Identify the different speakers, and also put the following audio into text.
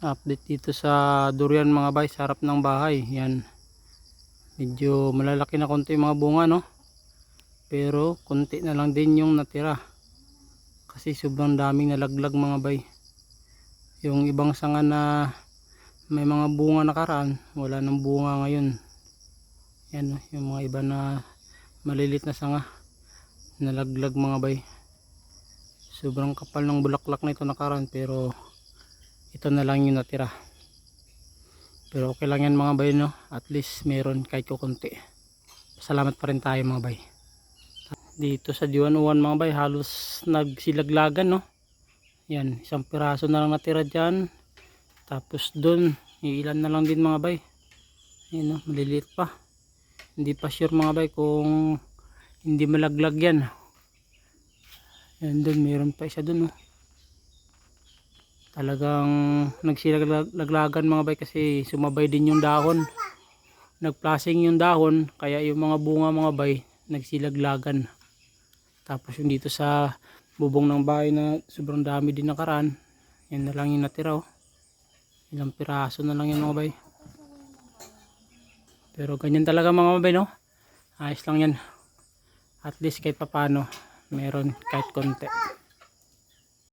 Speaker 1: Update dito sa durian mga bay, sa harap ng bahay. Yan, medyo malalaki na konti yung mga bunga, no, pero konti na lang din yung natira kasi sobrang daming nalaglag mga bay. Yung ibang sanga na may mga bunga nakaraan, wala nang bunga ngayon. Yan, yung mga iba na malilit na sanga nalaglag mga bay. Sobrang kapal ng bulaklak na ito nakaraan, pero ito na lang yung natira. Pero okay lang yan mga bay, no, at least meron kahit kukunti. Salamat pa rin tayo mga bay. Dito sa D101 mga bay, halos nagsilaglagan, no. Yan, isang piraso na lang natira dyan. Tapos dun, ilan na lang din mga bay. Yan, no, maliliit pa. Hindi pa sure mga bay kung hindi malaglag yan. Yan dun, meron pa isa dun, no. Talagang nagsilaglagan mga bay kasi sumabay din yung dahon. Nagplasing yung dahon, kaya yung mga bunga mga bay nagsilaglagan. Tapos yung dito sa bubong ng bahay na sobrang dami din nakaraan, yan na lang yung natira, oh. Ilang piraso na lang yan mga bay. Pero ganyan talaga mga bay, no. Ayos lang yan. At least kahit papano meron kahit konti.